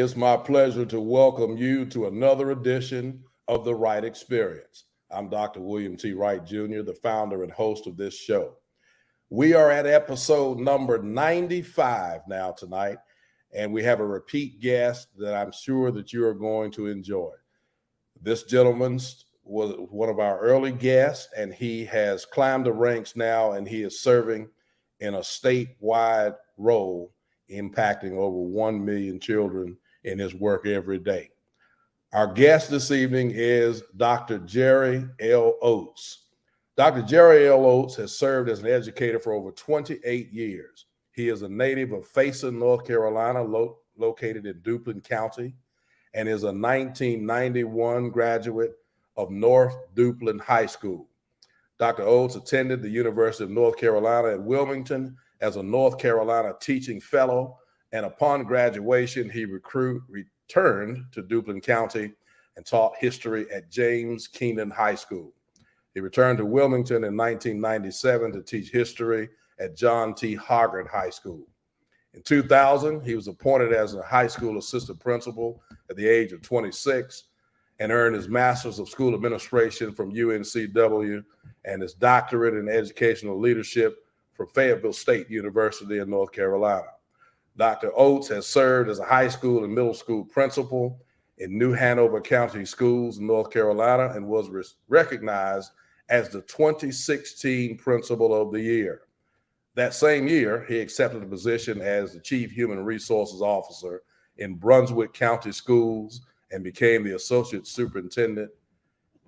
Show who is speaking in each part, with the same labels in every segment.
Speaker 1: It's my pleasure to welcome you to another edition of the Wright Experience. I'm Dr. William T. Wright, Jr., the founder and host of this show. We are at episode number 95 now tonight, and we have a repeat guest that I'm sure that you are going to enjoy. This gentleman was one of our early guests, and he has climbed the ranks now, and he is serving in a statewide role, impacting over 1 million children in his work every day. Our guest this evening is Dr. Jerry L. Oates. Dr. Jerry L. Oates has served as an educator for over 28 years. He is a native of Faison, North Carolina, located in Duplin County, and is a 1991 graduate of North Duplin High School. Dr. Oates attended the University of North Carolina at Wilmington as a North Carolina teaching fellow, and upon graduation, he returned to Duplin County and taught history at James Keenan High School. He returned to Wilmington in 1997 to teach history at John T. Hoggart High School. In 2000, he was appointed as a high school assistant principal at the age of 26 and earned his Master's of School Administration from UNCW and his doctorate in educational leadership from Fayetteville State University in North Carolina. Dr. Oates has served as a high school and middle school principal in New Hanover County Schools in North Carolina and was recognized as the 2016 Principal of the Year. That same year, he accepted a position as the Chief Human Resources Officer in Brunswick County Schools and became the Associate Superintendent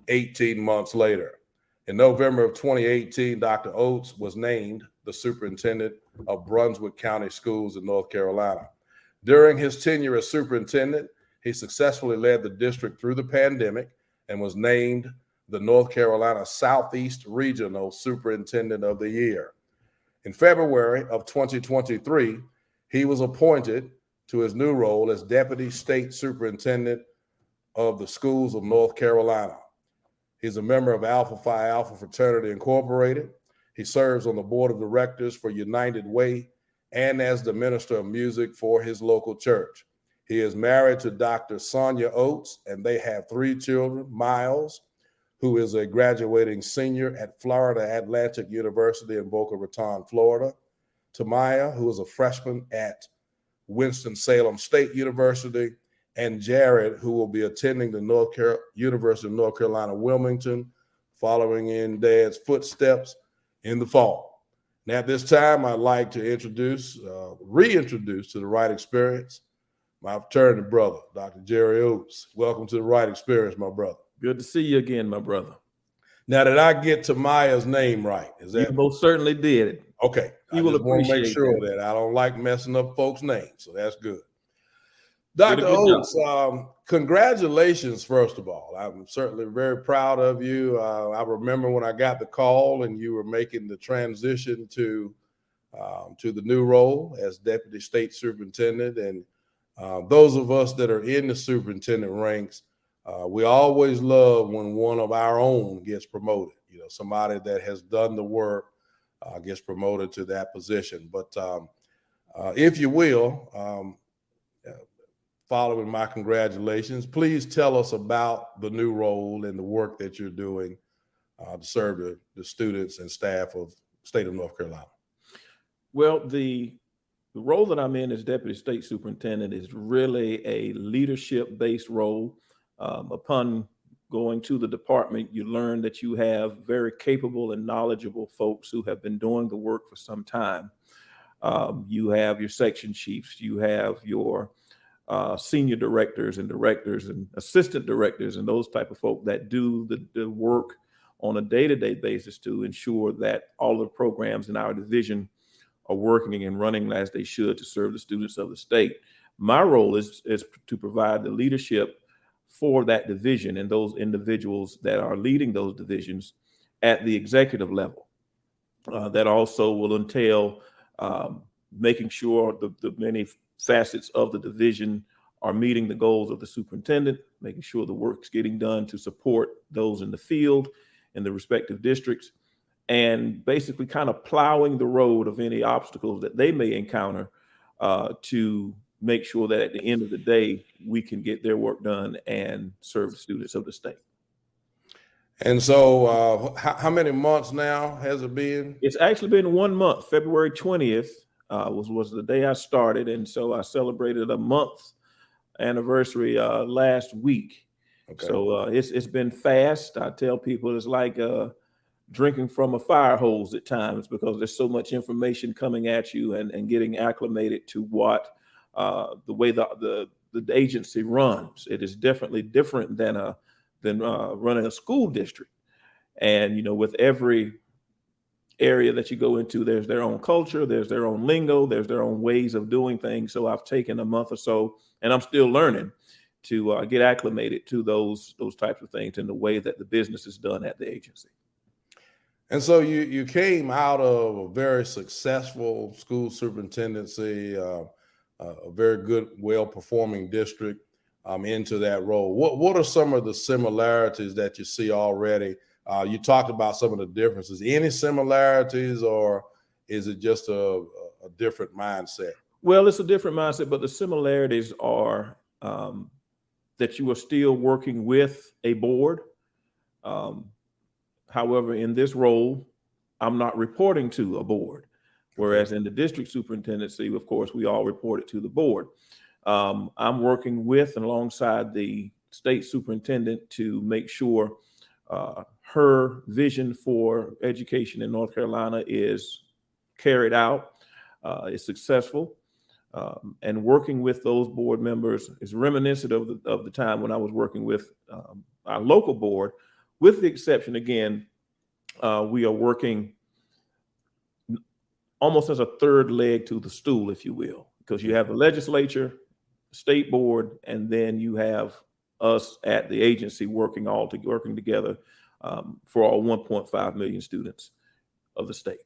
Speaker 1: 18 months later. In November of 2018, Dr. Oates was named the Superintendent of Brunswick County Schools in North Carolina. During his tenure as superintendent, he successfully led the district through the pandemic and was named the North Carolina Southeast Regional Superintendent of the Year. In February of 2023, he was appointed to his new role as Deputy State Superintendent of the Schools of North Carolina. He's a member of Alpha Phi Alpha Fraternity Incorporated. He serves on the board of directors for United Way and as the minister of music for his local church. He is married to Dr. Sonia Oates, and they have 3 children: Miles, who is a graduating senior at Florida Atlantic University in Boca Raton, Florida; Tamaya, who is a freshman at Winston-Salem State University; and Jared, who will be attending the University of North Carolina, Wilmington, following in Dad's footsteps in the fall. Now, at this time, I'd like to reintroduce to the Wright Experience my fraternity brother, Dr. Jerry Oates. Welcome to the Wright Experience, my brother.
Speaker 2: Good to see you again, my brother.
Speaker 1: Now, did I get Tamaya's name right? Is that
Speaker 2: you most certainly did?
Speaker 1: Okay. I just want to make sure that I don't like messing up folks' names, so that's good. Dr. Oates, congratulations, first of all. I'm certainly very proud of you. I remember when I got the call and you were making the transition to the new role as Deputy State Superintendent. And those of us that are in the superintendent ranks, we always love when one of our own gets promoted. You know, somebody that has done the work gets promoted to that position. But if you will, following my congratulations, please tell us about the new role and the work that you're doing to serve the students and staff of the state of North Carolina.
Speaker 2: Well, the role that I'm in as Deputy State Superintendent is really a leadership-based role. Upon going to the department, you learn that you have very capable and knowledgeable folks who have been doing the work for some time. You have your section chiefs, you have your senior directors and assistant directors and those type of folk that do the work on a day-to-day basis to ensure that all of the programs in our division are working and running as they should to serve the students of the state. My role is to provide the leadership for that division and those individuals that are leading those divisions at the executive level. That also will entail making sure the many facets of the division are meeting the goals of the superintendent, making sure the work's getting done to support those in the field in the respective districts, and basically kind of plowing the road of any obstacles that they may encounter to make sure that at the end of the day, we can get their work done and serve the students of the state.
Speaker 1: And so how many months now has it been?
Speaker 2: It's actually been 1 month. February 20th was the day I started. And so I celebrated a month anniversary last week.
Speaker 1: Okay.
Speaker 2: So it's been fast. I tell people it's like drinking from a fire hose at times, because there's so much information coming at you and getting acclimated to what the way the agency runs. It is definitely different than running a school district. And, you know, with every area that you go into, there's their own culture, there's their own lingo, there's their own ways of doing things. So I've taken a month or so, and I'm still learning to get acclimated to those types of things and the way that the business is done at the agency.
Speaker 1: And so you came out of a very successful school superintendency, a very good, well-performing district, into that role. What are some of the similarities that you see already? You talked about some of the differences. Any similarities, or is it just a different mindset?
Speaker 2: Well, it's a different mindset, but the similarities are that you are still working with a board. However, in this role, I'm not reporting to a board, whereas in the district superintendency, of course, we all reported to the board. I'm working with and alongside the state superintendent to make sure her vision for education in North Carolina is carried out, is successful. And working with those board members is reminiscent of the time when I was working with our local board, with the exception, again, we are working almost as a third leg to the stool, if you will, because you have the legislature, state board, and then you have us at the agency working together for all 1.5 million students of the state.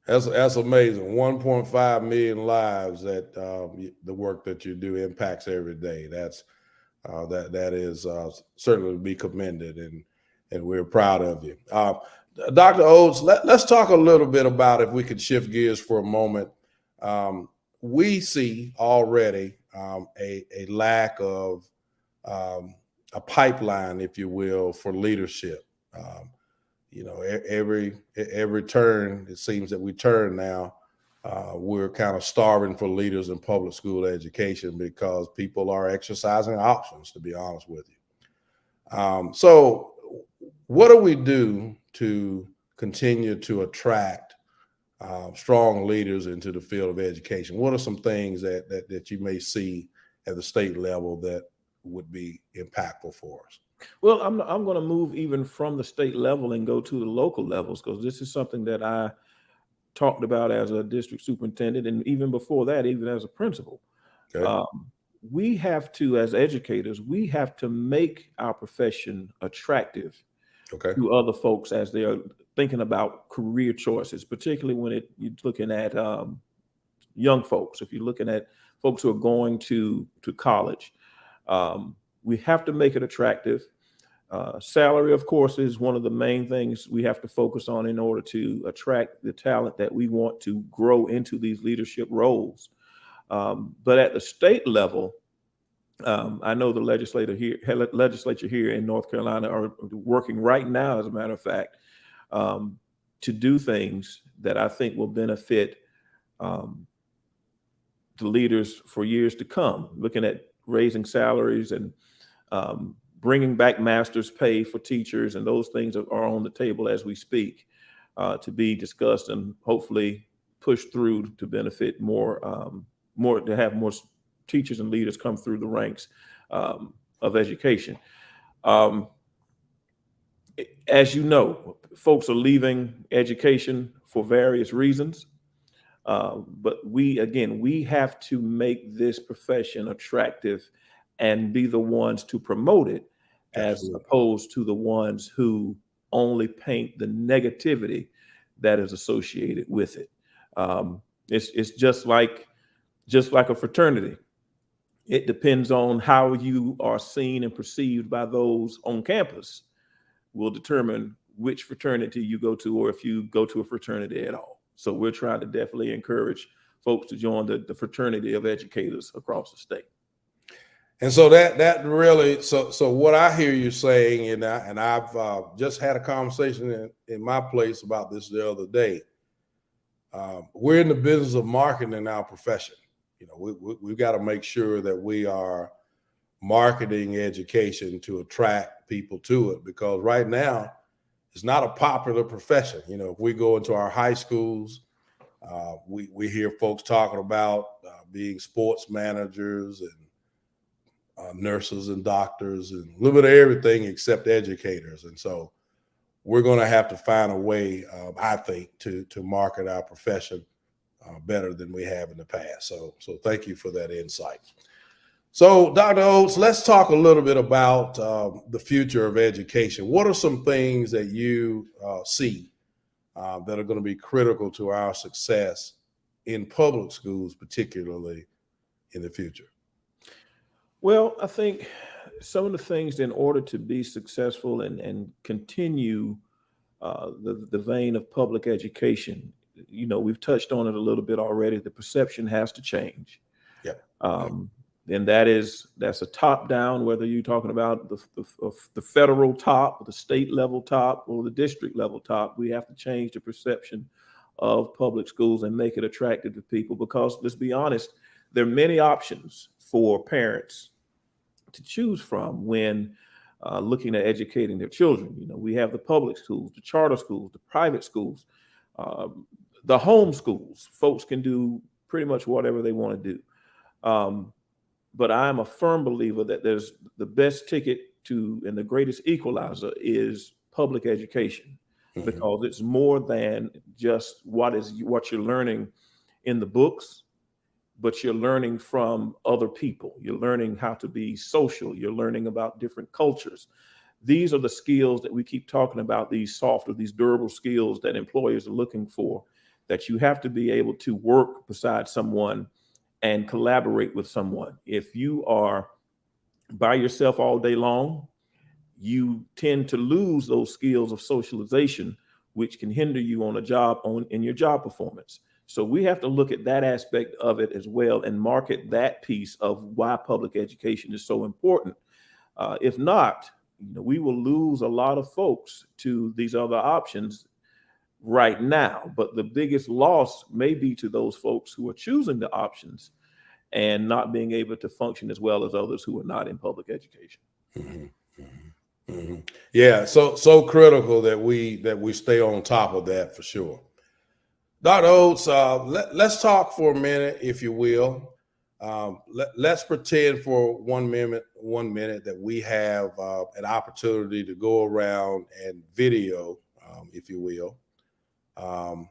Speaker 1: That's amazing. 1.5 million lives that the work that you do impacts every day. That is certainly to be commended, and we're proud of you. Dr. Oates, let's talk a little bit about, if we could shift gears for a moment. We see already a lack of a pipeline, if you will, for leadership. You know, every turn, it seems that we turn now, we're kind of starving for leaders in public school education because people are exercising options, to be honest with you. So what do we do to continue to attract strong leaders into the field of education? What are some things that you may see at the state level that would be impactful for us?
Speaker 2: Well, I'm going to move even from the state level and go to the local levels, because this is something that I talked about as a district superintendent, and even before that, even as a principal.
Speaker 1: Okay.
Speaker 2: We have to, as educators, we have to make our profession attractive to other folks as they are thinking about career choices, particularly when you're looking at young folks. If you're looking at folks who are going to college, we have to make it attractive. Salary, of course, is one of the main things we have to focus on in order to attract the talent that we want to grow into these leadership roles. But at the state level, I know the legislature here in North Carolina are working right now, as a matter of fact, to do things that I think will benefit the leaders for years to come, looking at raising salaries and bringing back master's pay for teachers, and those things are on the table as we speak, to be discussed and hopefully pushed through to benefit to have more teachers and leaders come through the ranks of education. As you know, folks are leaving education for various reasons, but we have to make this profession attractive and be the ones to promote it. Absolutely. As opposed to the ones who only paint the negativity that is associated with it. It's just like a fraternity. It depends on how you are seen and perceived by those on campus will determine which fraternity you go to, or if you go to a fraternity at all. So we're trying to definitely encourage folks to join the fraternity of educators across the state.
Speaker 1: And so that really, so what I hear you saying, and I've just had a conversation in my place about this the other day. We're in the business of marketing our profession. You know, we've got to make sure that we are marketing education to attract people to it, because right now it's not a popular profession. You know, if we go into our high schools, we hear folks talking about being sports managers and nurses and doctors and a little bit of everything except educators. And so we're going to have to find a way, I think, to market our profession better than we have in the past. So thank you for that insight. So Dr. Oates, let's talk a little bit about the future of education. What are some things that you see that are going to be critical to our success in public schools, particularly in the future?
Speaker 2: Well, I think some of the things, in order to be successful and continue the vein of public education, you know, we've touched on it a little bit already. The perception has to change.
Speaker 1: Yeah.
Speaker 2: And that's a top down, whether you're talking about the federal top, the state level top, or the district level top. We have to change the perception of public schools and make it attractive to people, because let's be honest, there are many options for parents to choose from when looking at educating their children. You know, we have the public schools, the charter schools, the private schools, the home schools. Folks can do pretty much whatever they want to do. But I'm a firm believer that there's the best ticket to, and the greatest equalizer is public education, because it's more than just what you're learning in the books, but you're learning from other people. You're learning how to be social. You're learning about different cultures. These are the skills that we keep talking about, these soft or these durable skills that employers are looking for, that you have to be able to work beside someone and collaborate with someone. If you are by yourself all day long, you tend to lose those skills of socialization, which can hinder you on a job, in your job performance. So we have to look at that aspect of it as well and market that piece of why public education is so important. If not, you know, we will lose a lot of folks to these other options right now. But the biggest loss may be to those folks who are choosing the options and not being able to function as well as others who are not in public education.
Speaker 1: Yeah, so critical that we stay on top of that, for sure. Dr. Oates, let's talk for a minute, if you will. Let's pretend for one minute that we have an opportunity to go around and video, if you will, kind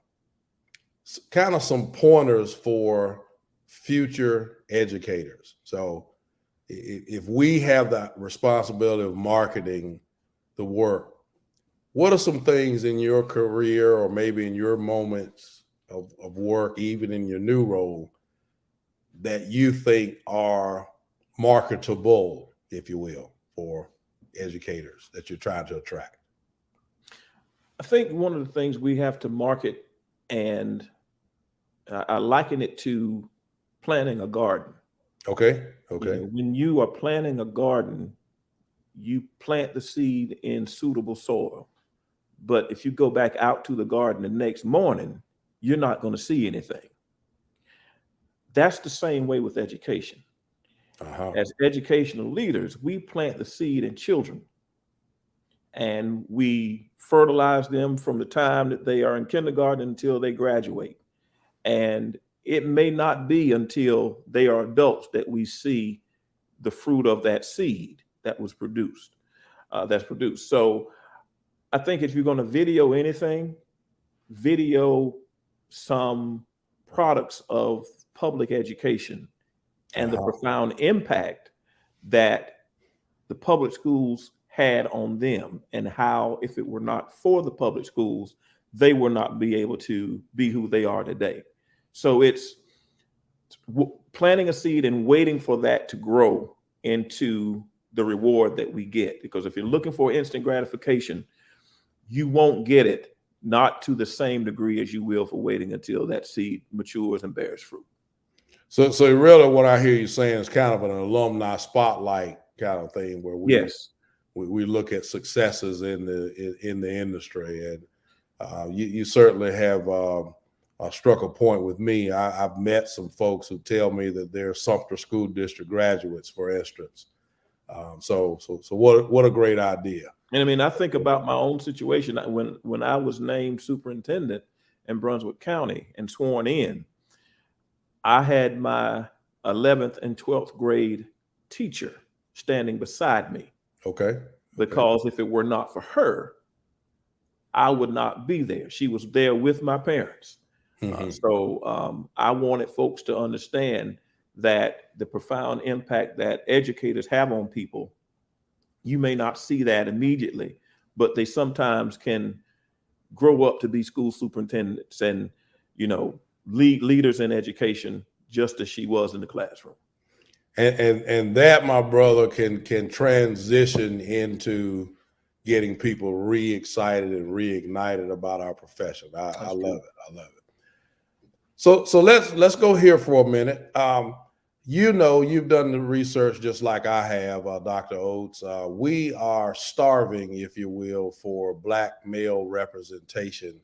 Speaker 1: of some pointers for future educators. So if we have the responsibility of marketing the work, what are some things in your career, or maybe in your moments of work, even in your new role, that you think are marketable, if you will, for educators that you're trying to attract?
Speaker 2: I think one of the things we have to market, and I liken it to planting a garden.
Speaker 1: Okay.
Speaker 2: You know, when you are planting a garden, you plant the seed in suitable soil. But if you go back out to the garden the next morning, you're not going to see anything. That's the same way with education. As educational leaders, we plant the seed in children, and we fertilize them from the time that they are in kindergarten until they graduate. And it may not be until they are adults that we see the fruit of that seed that was produced, So I think if you're going to video anything, video some products of public education and the profound impact that the public schools had on them, and how, if it were not for the public schools, they would not be able to be who they are today. So it's planting a seed and waiting for that to grow into the reward that we get. Because if you're looking for instant gratification, you won't get it not to the same degree as you will for waiting until that seed matures and bears fruit.
Speaker 1: So really what I hear you saying is kind of an alumni spotlight kind of thing where we look at successes in the industry. And you certainly have struck a point with me. I've met some folks who tell me that they're Sumter School District graduates, for instance. So what a great idea.
Speaker 2: And I mean, I think about my own situation. When I was named superintendent in Brunswick County and sworn in, I had my 11th and 12th grade teacher standing beside me.
Speaker 1: Okay.
Speaker 2: Because if it were not for her, I would not be there. She was there with my parents. So I wanted folks to understand that the profound impact that educators have on people, you may not see that immediately, but they sometimes can grow up to be school superintendents and, leaders in education, just as she was in the classroom.
Speaker 1: And that, my brother, can transition into getting people re-excited and reignited about our profession. I love it. I love it. So let's go here for a minute. You've done the research just like I have, Dr. Oates. We are starving, if you will, for Black male representation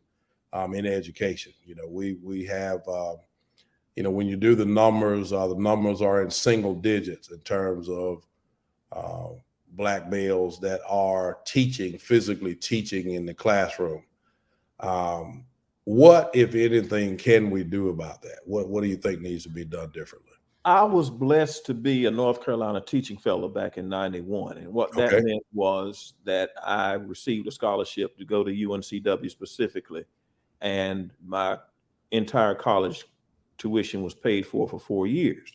Speaker 1: in education. We have, when you do the numbers are in single digits in terms of Black males that are physically teaching in the classroom. What, if anything, can we do about that? What do you think needs to be done differently?
Speaker 2: I was blessed to be a North Carolina teaching fellow back in '91. And what that meant was that I received a scholarship to go to UNCW specifically. And my entire college tuition was paid for 4 years.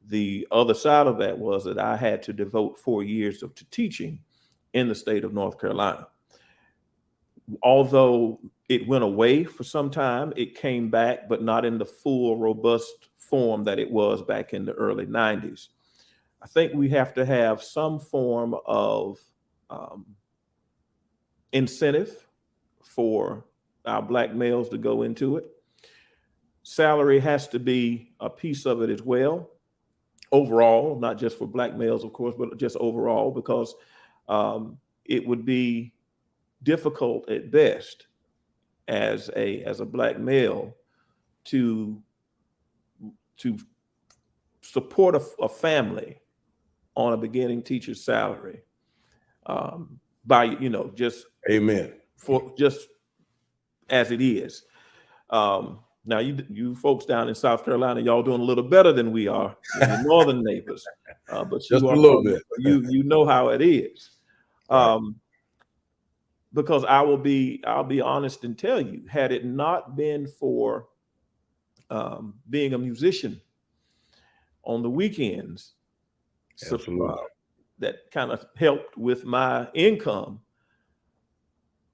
Speaker 2: The other side of that was that I had to devote 4 years to teaching in the state of North Carolina. Although it went away for some time, it came back, but not in the full, robust form that it was back in the early 90s. I think we have to have some form of incentive for our Black males to go into it. Salary has to be a piece of it as well, overall, not just for Black males, of course, but just overall, because it would be difficult at best as a Black male to support a family on a beginning teacher's salary by just
Speaker 1: amen
Speaker 2: for just as it is. Now you folks down in South Carolina, y'all doing a little better than we are, your northern neighbors, but
Speaker 1: just a little bit.
Speaker 2: you know how it is. Right. Because I'll be honest and tell you, had it not been for being a musician on the weekends, that kind of helped with my income,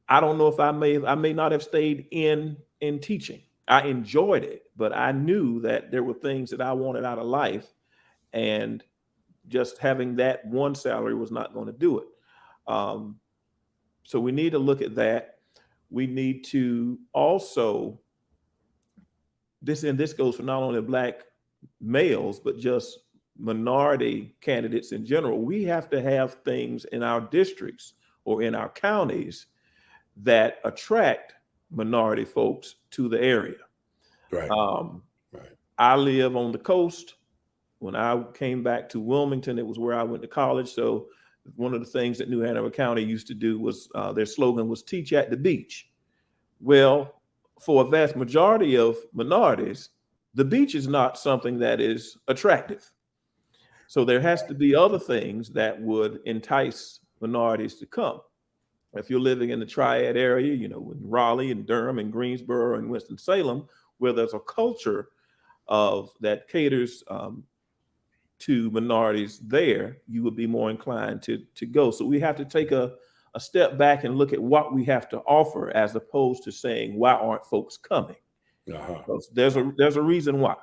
Speaker 2: I don't know if I may not have stayed in teaching. I enjoyed it, but I knew that there were things that I wanted out of life, and just having that one salary was not going to do it. So we need to look at that. We need to also, this goes for not only Black males, but just minority candidates in general. We have to have things in our districts or in our counties that attract minority folks to the area.
Speaker 1: Right.
Speaker 2: Right. I live on the coast. When I came back to Wilmington, it was where I went to college. So one of the things that New Hanover County used to do was their slogan was "Teach at the beach." Well, for a vast majority of minorities, the beach is not something that is attractive. So there has to be other things that would entice minorities to come. If you're living in the Triad area, in Raleigh and Durham and Greensboro and Winston-Salem, where there's a culture of that caters to minorities there, you would be more inclined to go. So we have to take a step back and look at what we have to offer, as opposed to saying, why aren't folks coming? Because there's a reason why.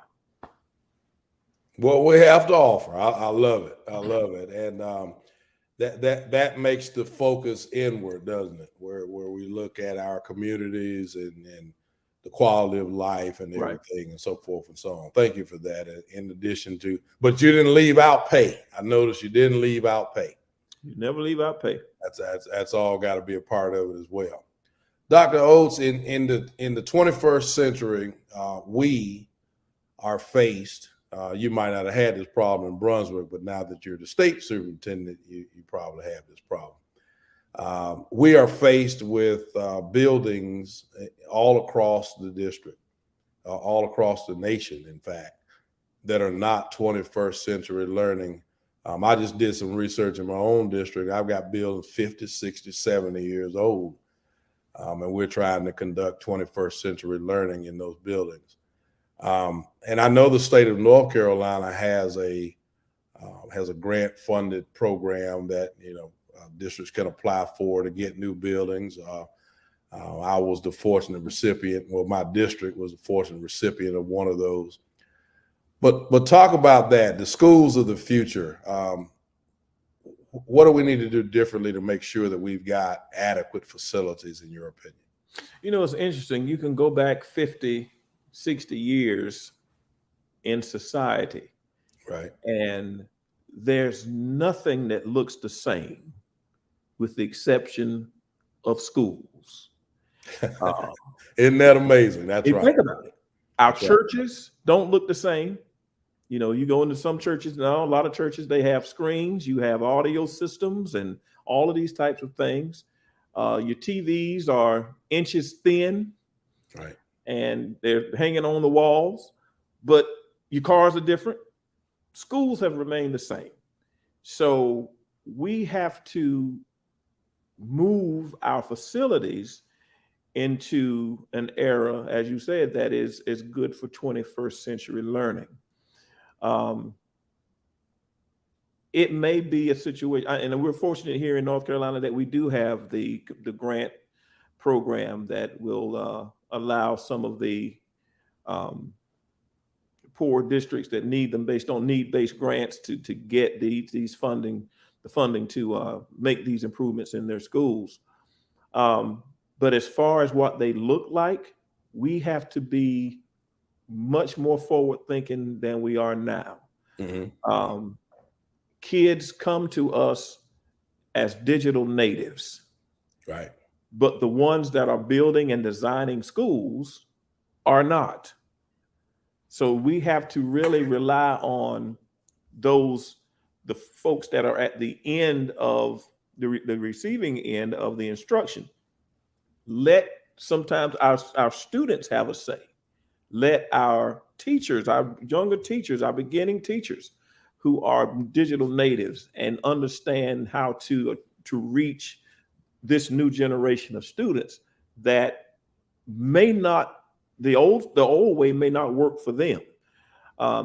Speaker 1: Well, we have to offer. I love it. I love it. And that makes the focus inward, doesn't it? Where we look at our communities and the quality of life and everything and so forth and so on. Thank you for that. In addition to, but you didn't leave out pay. I noticed you didn't leave out pay.
Speaker 2: You never leave out pay.
Speaker 1: That's all got to be a part of it as well. Dr. Oates, in the 21st century, we are faced. You might not have had this problem in Brunswick, but now that you're the state superintendent, you probably have this problem. We are faced with buildings all across the district, all across the nation, in fact, that are not 21st century learning. I just did some research in my own district. I've got buildings 50, 60, 70 years old, and we're trying to conduct 21st century learning in those buildings. And I know the state of North Carolina has a grant funded program that districts can apply for to get new buildings. I was the fortunate recipient. Well, my district was the fortunate recipient of one of those. But talk about that, the schools of the future. What do we need to do differently to make sure that we've got adequate facilities, in your opinion?
Speaker 2: It's interesting. You can go back 50, 60 years in society.
Speaker 1: Right.
Speaker 2: And there's nothing that looks the same with the exception of schools.
Speaker 1: Isn't that amazing? That's right.
Speaker 2: Think about it. Our churches don't look the same. You go into some churches now, a lot of churches, they have screens, you have audio systems and all of these types of things. Your TVs are inches thin.
Speaker 1: Right.
Speaker 2: And they're hanging on the walls, but your cars are different. Schools have remained the same. So we have to move our facilities into an era, as you said, that is good for 21st century learning. It may be a situation, and we're fortunate here in North Carolina that we do have the grant program that will allow some of the poor districts that need them based on need-based grants to get the funding to make these improvements in their schools. But as far as what they look like, we have to be much more forward-thinking than we are now. Mm-hmm. Kids come to us as digital natives.
Speaker 1: Right.
Speaker 2: But the ones that are building and designing schools are not. So we have to really rely on the folks that are at the end of the receiving end of the instruction. Let sometimes our students have a say. Let our teachers, our younger teachers, our beginning teachers who are digital natives and understand how to reach this new generation of students that may not, the old way may not work for them.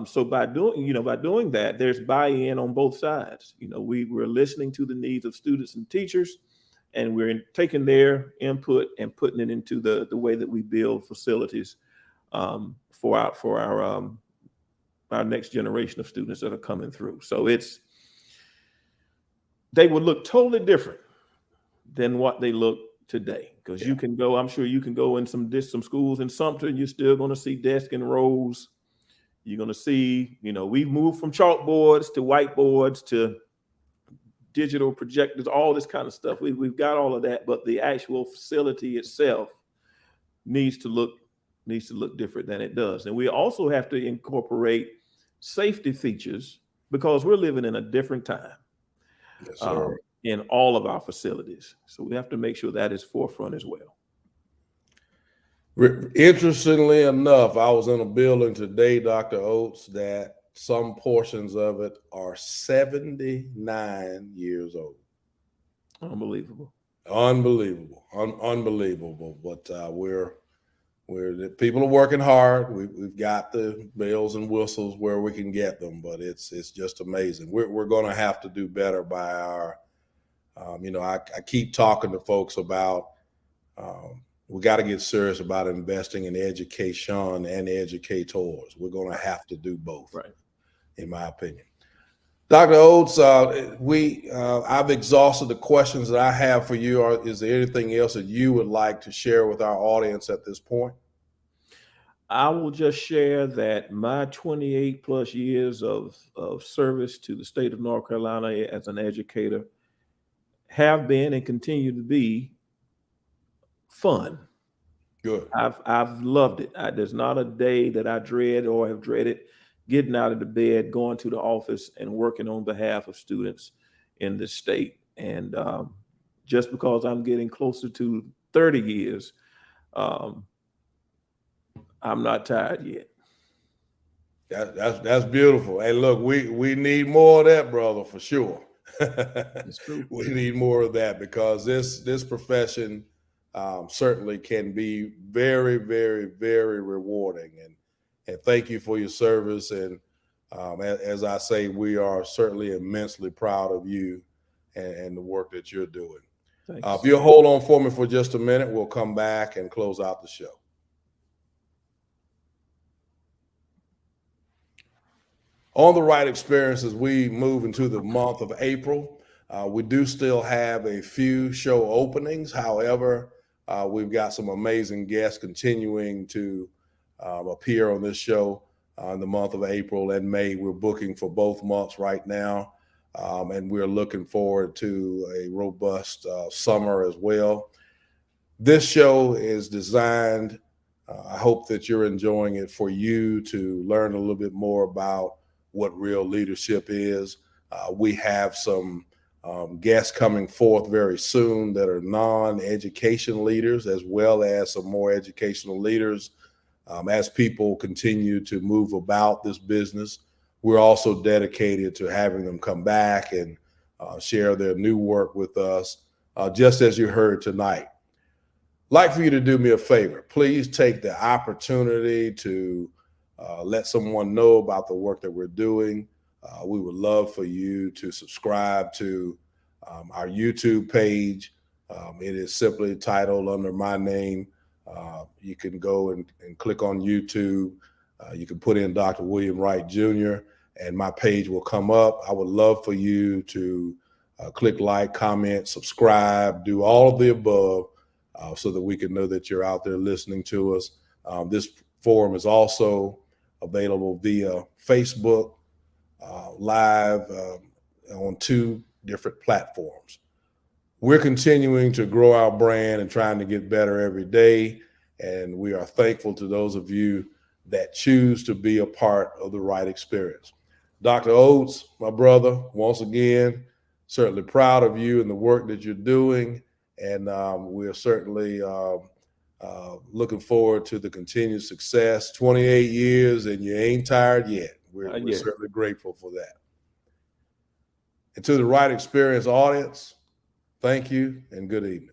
Speaker 2: So by doing that, there's buy-in on both sides. We're listening to the needs of students and teachers, and we're taking their input and putting it into the way that we build facilities for our next generation of students that are coming through. So they would look totally different than what they look today. Because you can go, I'm sure you can go in some schools in Sumter and you're still going to see desks and rows. You're going to see, we've moved from chalkboards to whiteboards to digital projectors, all this kind of stuff. We've got all of that, but the actual facility itself needs to look different than it does. And we also have to incorporate safety features because we're living in a different time.
Speaker 1: Yes, sir.
Speaker 2: In all of our facilities. So we have to make sure that is forefront as well.
Speaker 1: Interestingly enough, I was in a building today, Dr. Oates, that some portions of it are 79 years old.
Speaker 2: Unbelievable.
Speaker 1: Unbelievable. But people are working hard. We've got the bells and whistles where we can get them, but it's just amazing. We're going to have to do better by our. I keep talking to folks about we got to get serious about investing in education and educators. We're going to have to do both,
Speaker 2: right?
Speaker 1: In my opinion. Dr. Oates, I've exhausted the questions that I have for you. Is there anything else that you would like to share with our audience at this point?
Speaker 2: I will just share that my 28 plus years of service to the state of North Carolina as an educator have been and continue to be fun.
Speaker 1: Good.
Speaker 2: I've loved it. There's not a day that I dread or have dreaded getting out of the bed, going to the office, and working on behalf of students in this state. And just because I'm getting closer to 30 years, I'm not tired yet.
Speaker 1: That's beautiful. Hey, look, we need more of that, brother, for sure.
Speaker 2: It's true.
Speaker 1: We need more of that because this profession certainly can be very, very, very rewarding. And thank you for your service. And as I say, we are certainly immensely proud of you and the work that you're doing. If you'll hold on for me for just a minute, we'll come back and close out the show. On the Wright Experience, as we move into the month of April, we do still have a few show openings. However, we've got some amazing guests continuing to appear on this show in the month of April and May. We're booking for both months right now, and we're looking forward to a robust summer as well. This show is designed, I hope that you're enjoying it, for you to learn a little bit more about what real leadership is. We have some guests coming forth very soon that are non-education leaders, as well as some more educational leaders. As people continue to move about this business, we're also dedicated to having them come back and share their new work with us, just as you heard tonight. I'd like for you to do me a favor. Please take the opportunity to let someone know about the work that we're doing. We would love for you to subscribe to our YouTube page. It is simply titled under my name. You can go and click on YouTube. You can put in Dr. William Wright Jr. and my page will come up. I would love for you to click like, comment, subscribe, do all of the above so that we can know that you're out there listening to us. This forum is also available via Facebook Live on 2 different platforms. We're continuing to grow our brand and trying to get better every day. And we are thankful to those of you that choose to be a part of the Wright Experience. Dr. Oates, my brother, once again, certainly proud of you and the work that you're doing. And we're certainly looking forward to the continued success. 28 years and you ain't tired yet. We're certainly grateful for that. And to the Wright Experience audience, thank you and good evening.